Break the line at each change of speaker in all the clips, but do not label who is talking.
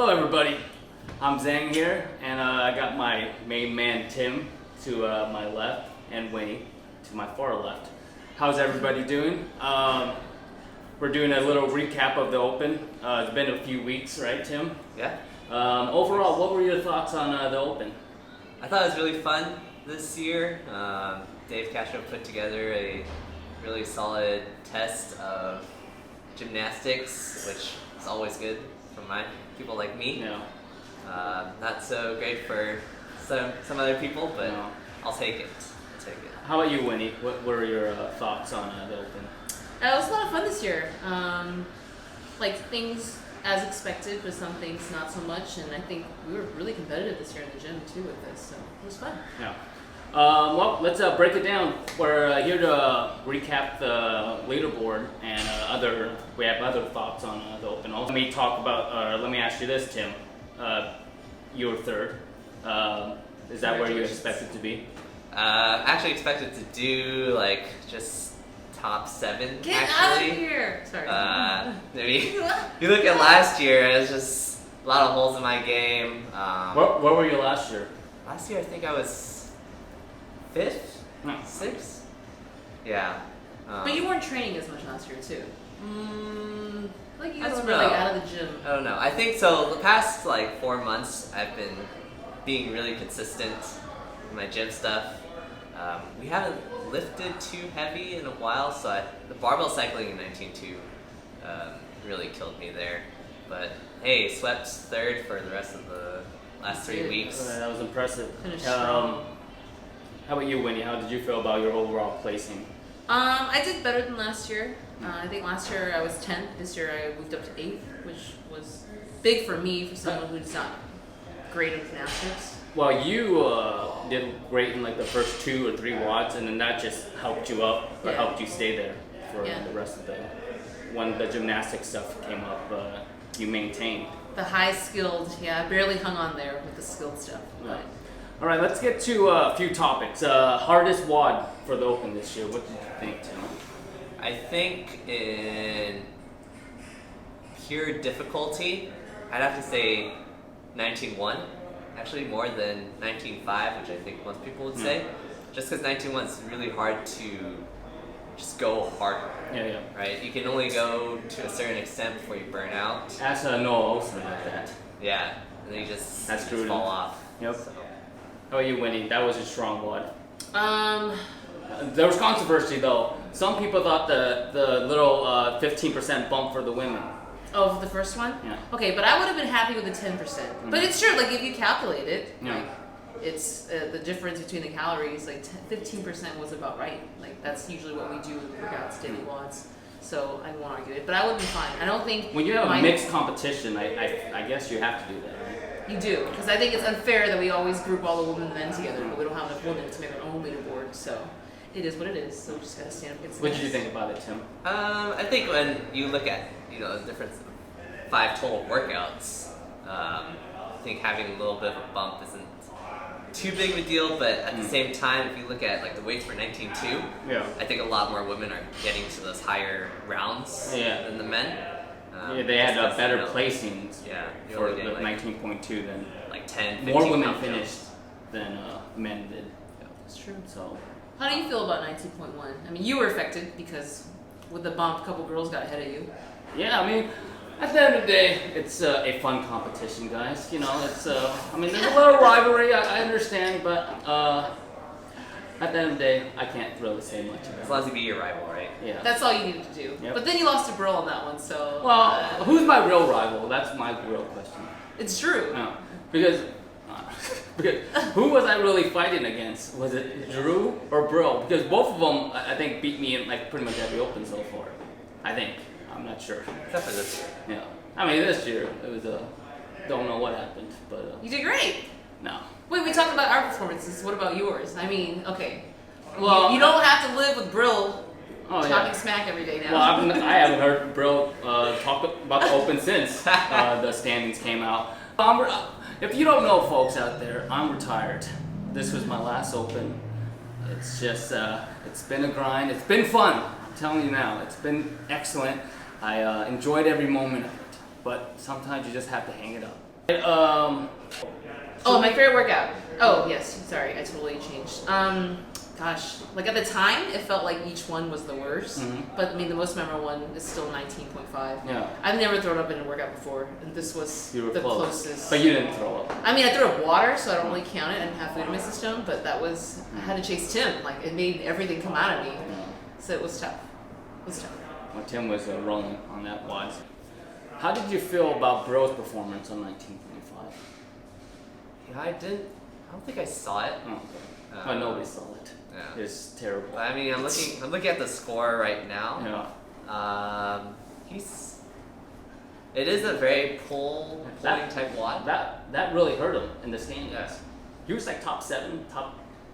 Hello everybody, I'm Zhang here, and I got my main man Tim to my left and Winnie to my far left. How's everybody doing? We're doing a little recap of the Open. It's been a few weeks, right Tim?
Yeah.
Overall, what were your thoughts on the Open?
I thought it was really fun this year. Dave Castro put together a really solid test of gymnastics, which is always good for people like me.
Yeah.
Not so great for some other people, but
No.
I'll take it.
How about you, Winnie? What were your thoughts on the Open?
It was a lot of fun this year. Like things as expected, but some things not so much. And I think we were really competitive this year in the gym too with this, so it was fun.
Yeah. Well, let's break it down. We're here to recap the leaderboard and we have other thoughts on the Open. Also, let me talk about. Let me ask you this, Tim. You were third. Is that where you expected to be?
Actually expected to do like just top 7.
Get
actually.
out of here! Sorry.
Maybe you look at last year, it was just a lot of holes in my game.
Where were you last year?
Last year I think I was 5th,
No.
6th. Yeah.
But you weren't training as much last year too. Like you
I
guys
don't
were like
know.
out of the gym.
I don't know. I think so. The past like 4 months, I've been being really consistent in my gym stuff. We haven't lifted too heavy in a while, so the barbell cycling in 19.2 really killed me there. But hey, swept 3rd for the rest of the last 3 weeks.
That was impressive.
Finished strong.
How about you, Winnie? How did you feel about your overall placing?
I did better than last year. I think last year I was 10th. This year I moved up to 8th, which was big for me, for someone who's not great at gymnastics.
Well, you did great in like the first 2 or 3 watts, and then that just helped you up, or
Yeah.
helped you stay there for
Yeah.
the rest of when the gymnastic stuff came up. You maintained.
The high skilled, I barely hung on there with the skilled stuff.
Yeah.
But
All right, let's get to a few topics. Hardest WOD for the Open this year. What did you think, Tim?
I think in pure difficulty, I'd have to say 19.1. Actually more than 19.5, which I think most people would say. Just because 19.1 is really hard to just go harder.
Yeah.
Right? You can only go to a certain extent before you burn out.
Ask Noah Olsen about that.
Yeah. And then you just,
That's
just
true.
fall off.
Yep.
So.
How about you, Winnie? That was a strong WOD.
um,
There was controversy though. Some people thought the little 15% bump for the women.
oh, for the first one?
Yeah.
Okay, but I would have been happy with the 10%. But it's true, like if you calculate it,
Yeah.
like it's the difference between the calories, like 15% was about right. Like that's usually what we do with workouts, daily WODs. So I won't argue it, but I would be fine. I don't think
When you have a mixed competition, I guess you have to do that, right?
you do, because I think it's unfair that we always group all the women and men together, but we don't have enough women to make our own leaderboard. So it is what it is. So we just gotta stand up against.
What did you think about it, Tim?
I think when you look at the difference of 5 total workouts, I think having a little bit of a bump isn't too big of a deal. But at the same time, if you look at like the weights for 19.2,
Yeah.
I think a lot more women are getting to those higher rounds than the men.
Yeah, they had
just
better
because,
placings
Yeah, you're
for
only
the
getting like
19.2 than
like 10, 15
more women
pound
finished
jumps.
than men did.
That's true.
So
How do you feel about 19.1? I mean, you were affected because with the bump, a couple girls got ahead of you.
yeah, I mean, at the end of the day, it's a fun competition, guys. You know, it's I mean, there's a little rivalry. I understand, but at the end of the day, I can't really say much about it.
As long as you beat your rival, right?
Yeah.
That's all you needed to do.
Yep.
But then you lost to Brill on that one, so.
Well, who's my real rival? That's my real question.
It's true.
No, because who was I really fighting against? Was it Drew or Brill? Because both of them, I think, beat me in like pretty much every Open so far. I think. I'm not sure.
Except for this year.
Yeah. I mean, this year it was don't know what happened, but
You did great.
no.
Wait, we talked about our performances. What about yours? I mean, okay.
Well,
you don't have to live with Brill
Oh
talking
yeah.
smack every day now.
Well, I haven't heard Brill talk about the Open since the standings came out. If you don't know, folks out there, I'm retired. This was my last Open. It's just, it's been a grind. It's been fun. I'm telling you now, it's been excellent. I enjoyed every moment of it. But sometimes you just have to hang it up.
Oh, my favorite workout. Oh, yes. Sorry, I totally changed. Gosh, like at the time, it felt like each one was the worst. But I mean, the most memorable one is still 19.5.
Yeah.
I've never thrown up in a workout before, and this was the closest.
But you didn't throw up.
I mean, I threw up water, so I don't really count it. I didn't have food in my system, but that was, I had to chase Tim. Like, it made everything come out of me.
Yeah.
So it was tough. It was tough.
Well, Tim was rolling on that wad. How did you feel about Bro's performance on 19.5?
Yeah, I don't think I saw it.
Oh, okay. Nobody saw it.
Yeah.
It's terrible.
I mean, I'm looking at the score right now.
Yeah.
It is a very pulling type wad.
That really hurt him in the standings.
Yeah.
He was like top 7,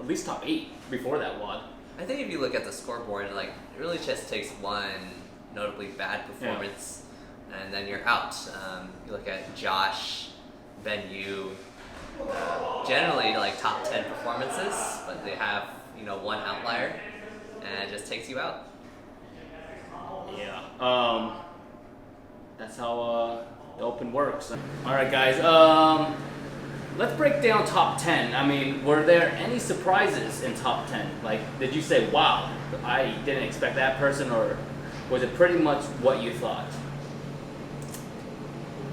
at least top 8 before that wad.
I think if you look at the scoreboard, like it really just takes one notably bad performance, and then you're out. You look at Josh, Ben Yu, generally like top 10 performances, but they have one outlier, and it just takes you out.
Yeah. That's how the Open works. All right, guys. Let's break down top 10. I mean, were there any surprises in top 10? Like, did you say, wow, I didn't expect that person, or was it pretty much what you thought?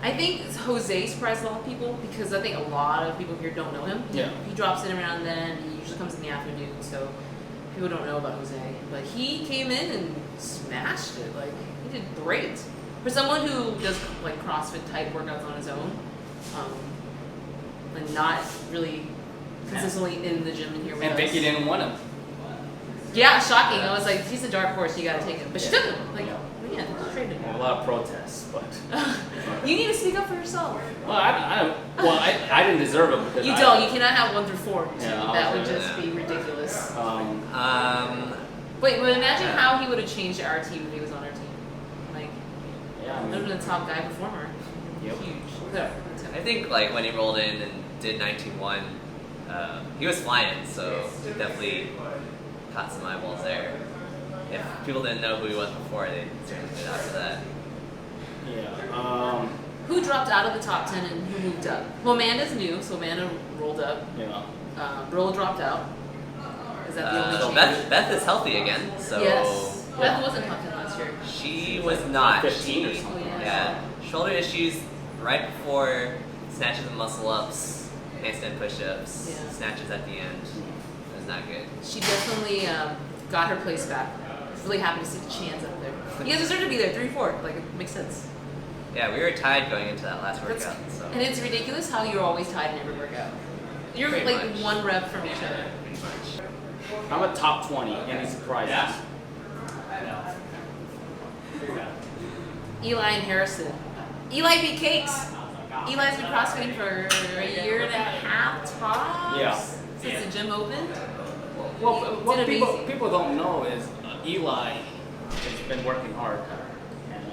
I think Jose surprised a lot of people because I think a lot of people here don't know him. He drops in every now and then. He usually comes in the afternoon, so people don't know about Jose. But he came in and smashed it. Like, he did great. For someone who does like CrossFit type workouts on his own, and not really consistently in the gym in here with
And
us.
Vicky didn't want him.
Yeah, shocking. I was like, he's a dark horse, you gotta take him. But she took him. Like, yeah, she traded him.
A lot of protests, but
You need to speak up for yourself.
well, I didn't deserve him because
You don't. You cannot have 1 through 4.
Yeah,
that would just be ridiculous. Wait, but imagine how he would have changed our team if he was on our team. Like,
yeah, I
he would have
mean,
been a top guy performer.
Yep.
Huge.
I think like when he rolled in and did 19.1, he was flying, so he definitely caught some eyeballs there. If people didn't know who he was before, they certainly did after that.
Yeah.
Who dropped out of the top 10 and who moved up? Well, Amanda's new, so Amanda rolled up.
Yeah.
Bro dropped out. Is that the only
So
change?
Beth is healthy again. So
Yes. Beth wasn't top 10 last year.
she was not.
15 or something.
Yeah, shoulder issues right before snatches and muscle ups, handstand push-ups,
Yeah.
snatches at the end. It was not good.
She definitely got her place back. I was really happy to see the Chans up there. You guys deserve to be there, 3-4. Like, it makes sense.
Yeah, we were tied going into that last
That's-
workout. So
And it's ridiculous how you're always tied in every workout. You're
Pretty
like
much.
1 rep from each other.
pretty much.
How about top 20? Any surprises?
Eli and Harrison. Eli beat Cakes. Eli's been CrossFitting for a year and a half tops.
Yeah.
Since the gym opened.
Well, what
Did amazing.
people don't know is Eli has been working hard, and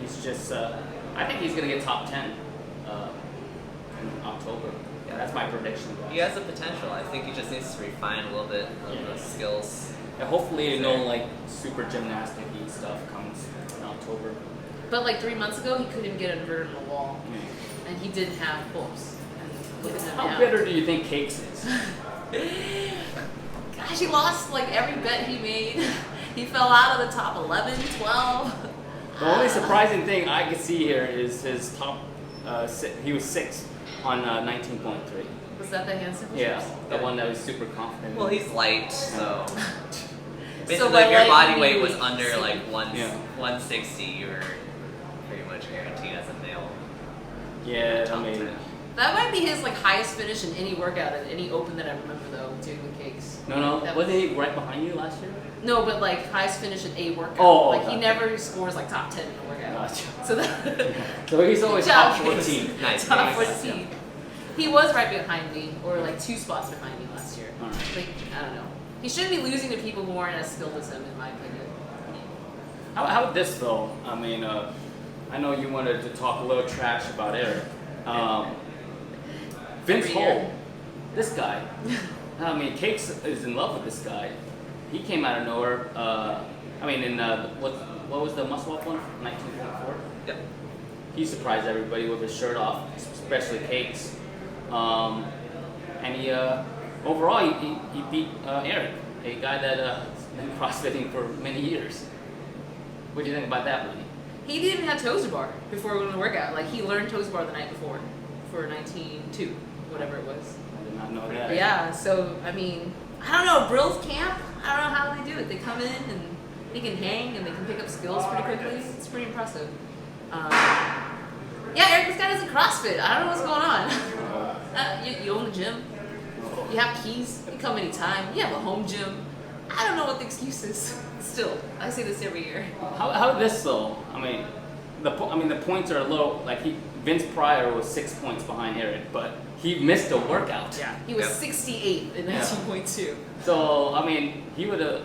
he's just. I think he's gonna get top 10 in October. Yeah, that's my prediction.
He has the potential. I think he just needs to refine a little bit of
Yeah.
those skills.
And hopefully, like super gymnastic-y stuff comes in October.
But like 3 months ago, he couldn't get inverted on the wall. And he didn't have pull-ups. And he didn't have
How
down.
bitter do you think Cakes is?
Gosh, he lost like every bet he made. He fell out of the top 11, 12.
The only surprising thing I can see here is his top. He was 6th on 19.3.
Was that the handstand push-ups?
Yeah, the one that was super confident.
Well, he's light, so basically,
So by
if your
light,
body
you
weight
mean
was under
six-
like
Yeah.
160, you were pretty much guaranteed as a male.
Yeah, I
Top
mean,
10.
That might be his like highest finish in any workout at any open that I remember though, doing the Cakes.
no,
That
wasn't he right behind you last year?
No, but like highest finish in a workout.
Oh,
like he
okay.
never scores like top 10 in a workout.
Gotcha.
So that
So he's always
Good
top
job,
14.
Nice.
top
nice.
14. He was right behind me, or like 2 spots behind me last year.
Alright.
Like, I don't know. He shouldn't be losing to people who aren't as skilled as him, in my opinion.
How about this though? I mean, I know you wanted to talk a little trash about Eric. Vince
Every year.
Hull, this guy. I mean, Cakes is in love with this guy. He came out of nowhere. I mean, in what was the muscle up one? 19.4.
Yep.
he surprised everybody with his shirt off, especially Cakes. And he overall he beat Eric, a guy that has been CrossFitting for many years. What do you think about that, Lenny?
He didn't even have toes to bar before going to workout. Like, he learned toes to bar the night before for 19.2, whatever it was.
I did not know that.
Yeah, so, I mean, I don't know, Brill's camp, I don't know how they do it. They come in and they can hang and they can pick up skills pretty quickly. It's pretty impressive. Yeah, Eric, this guy doesn't CrossFit. I don't know what's going on. You own the gym. You have keys. You come anytime. You have a home gym. I don't know what the excuse is. Still, I say this every year.
How this though? I mean, the points are a little like Vince Pryor was 6 points behind Eric, but he missed a workout.
Yeah, he was 68 in 19.2.
So I mean, he would have.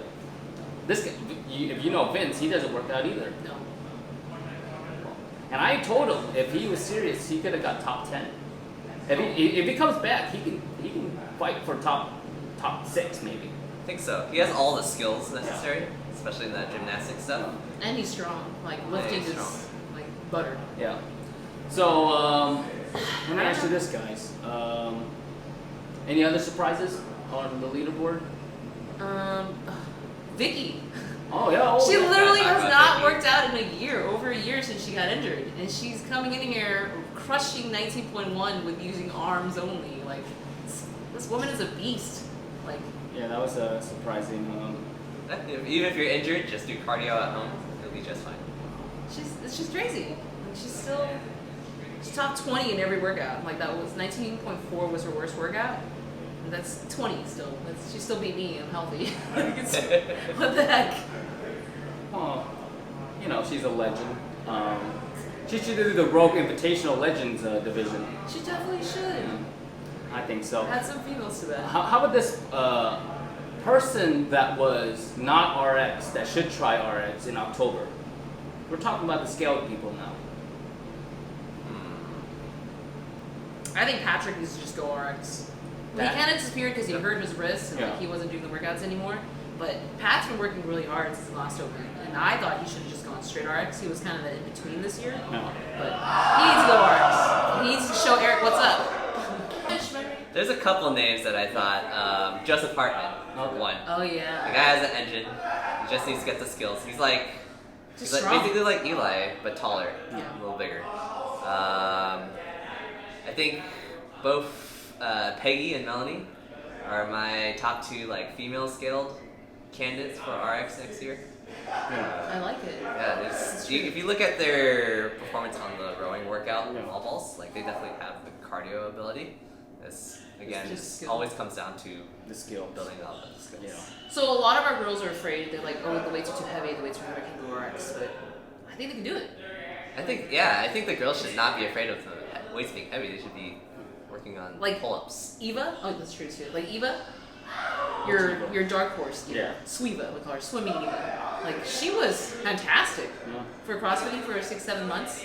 This guy, if you know Vince, he doesn't work out either.
No.
And I told him if he was serious, he could have got top 10. If he comes back, he can fight for top 6 maybe.
I think so. He has all the skills necessary, especially in that gymnastic stuff.
And he's strong. Like, lifting is like butter.
Yeah. So let me ask you this, guys. Any other surprises on the leaderboard?
Vicky.
Oh yeah.
She literally
talk
has
about
not
Vicky.
worked out in over a year since she got injured, and she's coming in here crushing 19.1 with using arms only. Like, this woman is a beast. Like,
Yeah, that was a surprising.
Even if you're injured, just do cardio at home. You'll be just fine.
she's crazy. Like, she's top 20 in every workout. Like, that was 19.4 was her worst workout. And that's 20 still. She still beat me. I'm healthy. Like, what the heck?
Well, you know, she's a legend. She should do the Rogue Invitational Legends division.
She definitely should.
I think so.
Add some females to that.
How about this person that was not RX that should try RX in October? We're talking about the scaled people now.
I think Patrick needs to just go RX. He kind of disappeared because he hurt his wrist and like, he wasn't doing the workouts anymore. But Pat's been working really hard since the last open, and I thought he should have just gone straight RX. He was kind of the in between this year,
No.
but he needs to go RX. He needs to show Eric what's up.
There's a couple names that I thought. Joseph Hartman, one.
Oh
The
yeah.
guy has an engine. He just needs to get the skills. He's like
strong.
basically like Eli, but taller,
Yeah.
a little bigger. I think both Peggy and Melanie are my top 2 like female scaled candidates for RX next year.
I like it.
Yeah, if you look at their performance on the rowing workout, wall balls, like they definitely have the cardio ability. This again,
It's just skill.
always comes down to
The skill.
building up the skills.
Yeah.
So a lot of our girls are afraid. They're like, oh, the weights are too heavy. The weights are too heavy. I can't go RX. But I think they can do it.
I think the girls should not be afraid of the weights being heavy. They should be working on
Like
pull-ups.
Eva. Oh, that's true too. Like Eva, your dark horse. Eva.
Yeah.
Swiva, we call her swimming Eva. Like, she was fantastic
Yeah.
for CrossFitting for 6-7 months,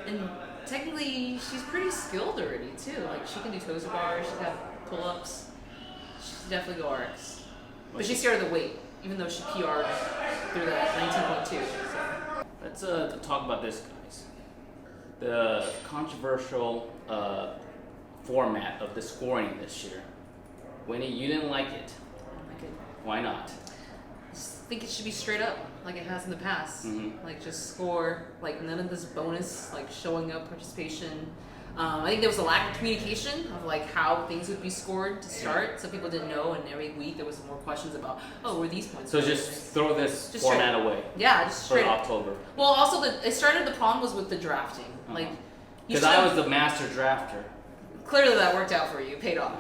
and technically she's pretty skilled already too. Like, she can do toes to bars. She's got pull-ups. She should definitely go RX. But she's scared of the weight, even though she PR'd through that 19.2. So.
Let's talk about this, guys. The controversial format of the scoring this year. Winnie, you didn't like it.
Like it.
Why not?
I just think it should be straight up, like it has in the past.
Mhm.
Like, just score, like none of this bonus, like showing up, participation. I think there was a lack of communication of like how things would be scored to start, so people didn't know, and every week there was more questions about, oh, were these points?
So just throw this
Just
format
straight-
away
Yeah, just
for
straight up.
October.
Well, also the problem was with the drafting. Like, you
Because I was
should've-
the master drafter.
clearly that worked out for you, paid off.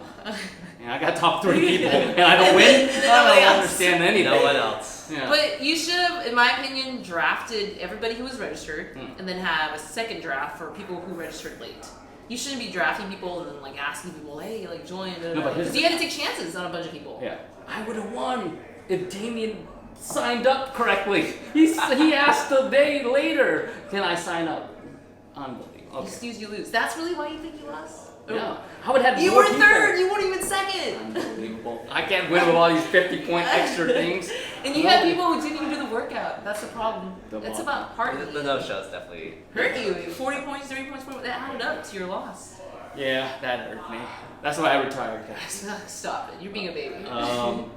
And I got top 3 people, and I don't win. I
Nobody
don't
else.
understand anything.
No one else.
Yeah.
But you should have, in my opinion, drafted everybody who was registered,
Hmm.
and then have a second draft for people who registered late. You shouldn't be drafting people and then like asking people, hey, like join.
No, but here's
Because you had to take chances on a bunch of people.
Yeah. I would have won if Damien signed up correctly. He asked a day later, can I sign up? Unbelievable.
You
Okay.
just use, you lose. That's really why you think you lost?
Yeah. I would have
You
more
were
people.
third. You weren't even second.
Unbelievable. I can't win with all these 50-point extra things.
And you had people who didn't even do the workout. That's the problem.
The
It's
what?
about heart.
The no-shows definitely
Hurt you. 40 points, 30 points, that added up to your loss.
Yeah, that hurt me. That's why I retired, guys.
Stop it. You're being a baby.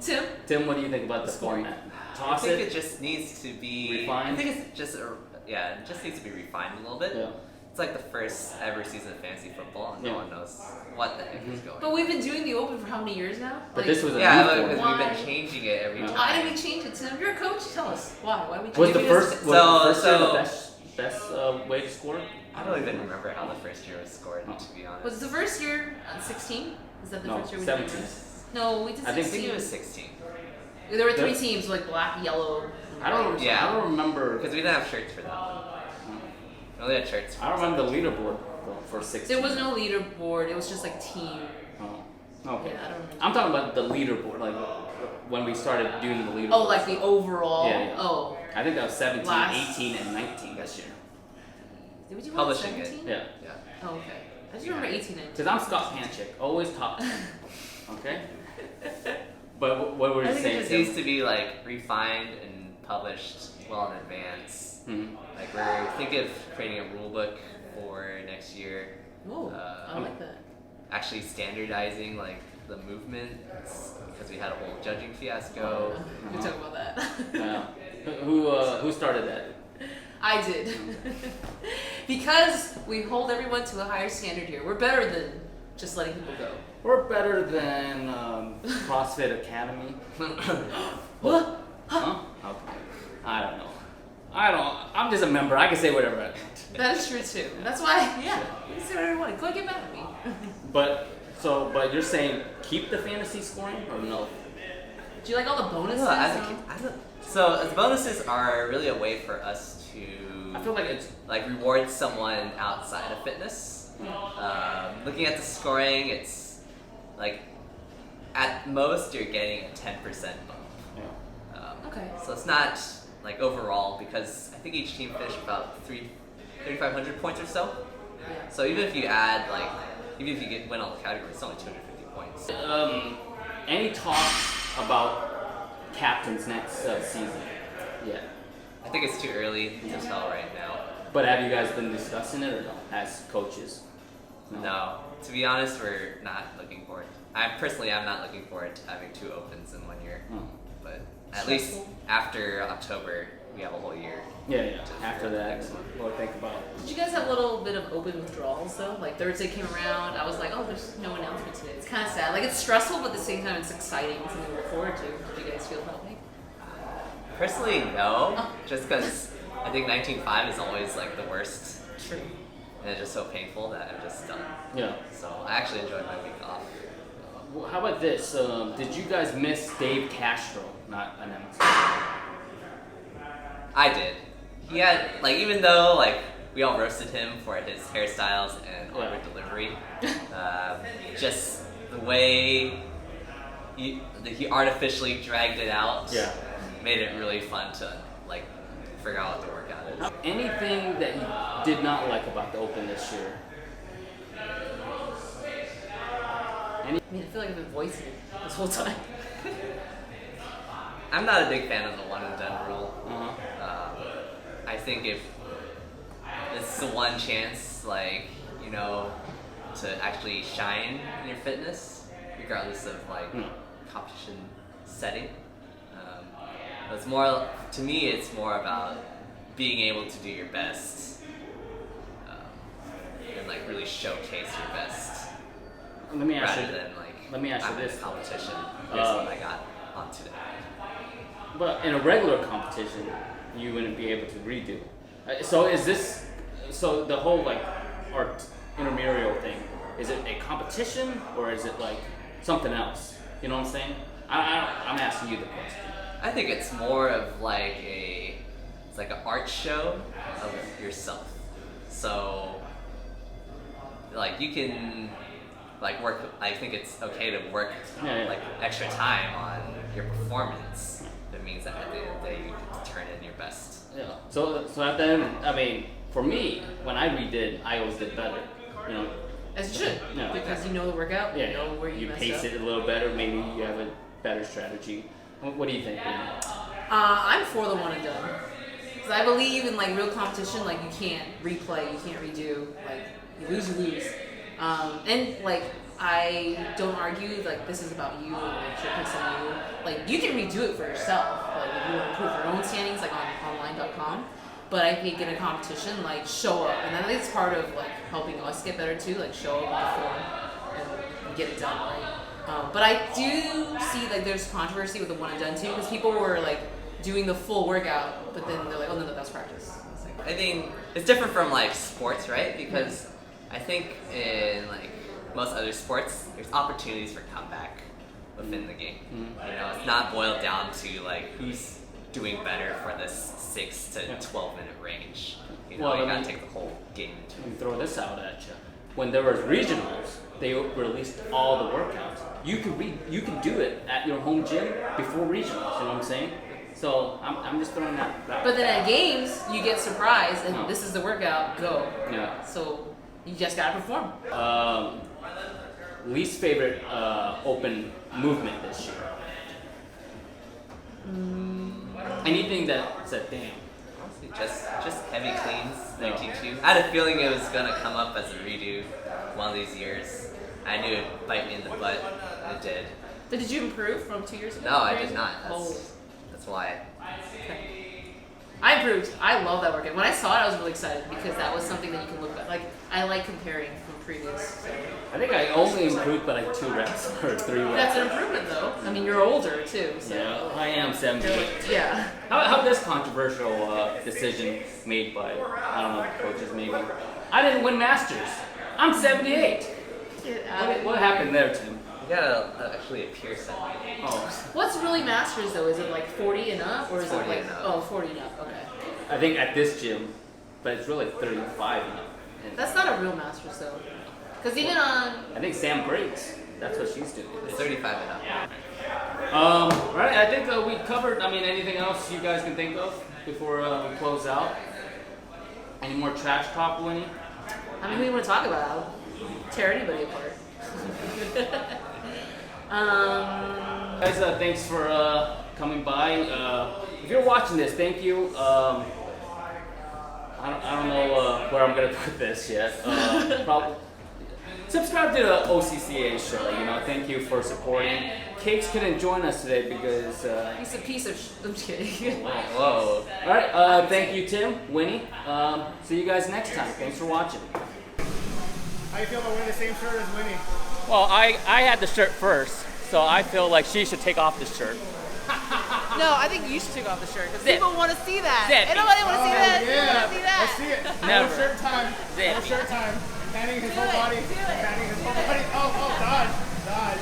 Tim? Tim, what do you think about the format?
I
Toss
think
it?
it just needs to be
Refined?
I think it's just it just needs to be refined a little bit.
Yeah.
It's like the first ever season of fantasy football, and no
Yeah.
one knows what the heck is going.
But we've been doing the Open for how many years now?
But this was a
Yeah,
new
because
format.
we've
Why?
been changing it every
Yeah.
time.
Why did we change it, Tim? You're a coach. Tell us. Why? Why we change
Was
it?
the first, was
So-
the first year the
so-
best way to score?
I don't even remember how the first year was scored,
Oh.
to be honest.
Was the first year 16? Is that the
No,
first year we
17.
did? No, we did 16.
I think
I think it was 16.
There were 3
The-
teams, like black, yellow.
I don't.
Yeah.
I don't remember.
Because we didn't have shirts for that one. We only had shirts.
I don't remember the leaderboard for 16.
There was no leaderboard. It was just like team.
Oh. Okay.
Yeah, I don't remember.
I'm talking about the leaderboard, like when we started doing the leaderboard.
Oh, like the overall.
Yeah, yeah.
Oh,
I think that was 17,
Last-
18, and 19 this year.
did we do
Publishing it.
17?
Yeah.
Yeah.
Oh, okay. I just remember 18 and.
Because I'm Scott Panchik, always top 10. Okay? But what were
I
you
think
saying?
it just
Tim?
needs to be like refined and published well in advance.
Mhm.
Like we're thinking of creating a rule book for next year.
Oh, I
Uh,
like that.
Actually standardizing like the movements because we had a whole judging fiasco.
We can talk about that.
Yeah. Who started that?
I did. Because we hold everyone to a higher standard here. We're better than just letting people go.
We're better than CrossFit Academy.
What?
Huh? Okay. I don't know. I'm just a member. I can say whatever I want.
That is true too. That's why, yeah, you can say whatever you want. Go get mad at me.
But you're saying keep the fantasy scoring or no?
Do you like all the bonuses?
So the bonuses are really a way for us to
I feel like it's
like reward someone outside of fitness. Looking at the scoring, it's like at most you're getting a 10% bump.
yeah.
Okay.
So it's not like overall because I think each team finished about 3,500 points or so.
Yeah.
So even if you add like even if you win all the categories, it's only 250 points.
Any talks about captains next season? Yeah.
I think it's too early to tell right now.
But have you guys been discussing it or no? As coaches?
No, to be honest, we're not looking forward. I'm not looking forward to having 2 opens in 1 year.
Oh.
But at least after October, we have a whole year.
Yeah. After that, what think about it?
Did you guys have a little bit of open withdrawals though? Like Thursday came around, I was like, oh, there's no announcement today. It's kind of sad. Like it's stressful, but at the same time, it's exciting. It's something to look forward to. Did you guys feel that way?
Personally, no. Just because I think 19.5 is always like the worst.
True.
And it's just so painful that I'm just done.
Yeah.
So I actually enjoyed my week off.
Well, how about this? Did you guys miss Dave Castro not announcing?
I did. He had, like, even though, like, we all roasted him for his hairstyles and awkward delivery, just the way he artificially dragged it out made it really fun to, like, figure out what the workout is.
Anything that you did not like about the Open this year?
I mean, I feel like I've been voicing it this whole time.
I'm not a big fan of the one and done rule.
Uh-huh.
I think if it's the one chance, like, you know, to actually shine in your fitness, regardless of like competition setting. It's more, to me, it's more about being able to do your best and like really showcase your best.
Let me ask
rather
you.
than like
Let me ask you
I'm in
this.
a competition. Here's what I got on today.
But in a regular competition, you wouldn't be able to redo. So is this? So the whole like art intramural thing, is it a competition or is it like something else? You know what I'm saying? I'm asking you the question.
I think it's more of like it's like an art show of yourself. So, like you can like work. I think it's okay to work like extra time on your performance. That means that at the end of the day you can turn in your best.
Yeah. So at the end, I mean, for me, when I redid, I always did better. You know,
As you should,
No,
because you know the workout,
Yeah,
you know where you messed
pace
up.
it a little better. Maybe you have a better strategy. What do you think? Ian?
I'm for the one and done. Because I believe in like real competition, like you can't replay, you can't redo. Like you lose. And like I don't argue like this is about you or like should pick on you. Like you can redo it for yourself. Like if you want to improve your own standings, like on online.com. But I think in a competition, like show up, and I think it's part of like helping us get better too. Like show up and perform and get it done right. But I do see like there's controversy with the one and done too, because people were like doing the full workout, but then they're like, oh no, that's practice. It's like,
I think it's different from like sports, right? Because I think in like most other sports, there's opportunities for comeback within the game.
Mm-hmm.
You know, it's not boiled down to like who's doing better for this 6 to 12 minute range. You know,
Well,
you
I
gotta
mean-
take the whole game into
Let me throw this out at you. When there was regionals, they released all the workouts. You can do it at your home gym before regionals. You know what I'm saying? So I'm just throwing that.
but then at games, you get surprised, and
No.
this is the workout, go.
Yeah.
So you just gotta perform.
Least favorite open movement this year. Anything that said damn.
Honestly, just heavy cleans, 92. I had a feeling it was gonna come up as a redo one of these years. I knew it'd bite me in the butt, and it did.
But did you improve from 2 years ago?
No, I
3 years
did
ago?
not. That's why.
Okay. I improved. I love that workout. When I saw it, I was really excited because that was something that you can look at. Like, I like comparing from previous. So.
I think I only improved by like 2 reps or 3 reps.
That's an improvement, though. I mean, you're older, too. So.
Yeah, I am 78.
Yeah.
How this controversial decision made by, I don't know, coaches maybe? I didn't win Masters. I'm 78. What happened there, Tim?
You gotta actually appear something.
Oh,
What's really Masters, though? Is it like 40 and up? Or is
40
it like,
and up.
oh, 40 and up, okay.
I think at this gym, but it's really 35 and up. And
That's not a real Masters, though. Because even on.
I think Sam breaks. That's what she's doing.
It's 35 and up.
Right, I think we covered, anything else you guys can think of before we close out? Any more trash talk, Winnie?
I mean, who do you want to talk about? I'll tear anybody apart.
Guys, thanks for coming by. If you're watching this, thank you. I don't know where I'm gonna put this yet. Probably subscribe to the OCCA show. Thank you for supporting. Cakes couldn't join us today because.
He's a piece of. I'm just kidding.
Whoa.
All right. Thank you, Tim, Winnie. See you guys next time. Thanks for watching.
How you feel about wearing the same shirt as Winnie?
Well, I had the shirt first, so I feel like she should take off the shirt.
No, I think you should take off the shirt because
Zip.
people want to see that.
Zip.
Ain't nobody want to see that.
Yeah,
People want to see that.
let's see it.
Never.
No shirt time.
Zip.
No shirt time. Panning his
Do
whole body.
it. Do it.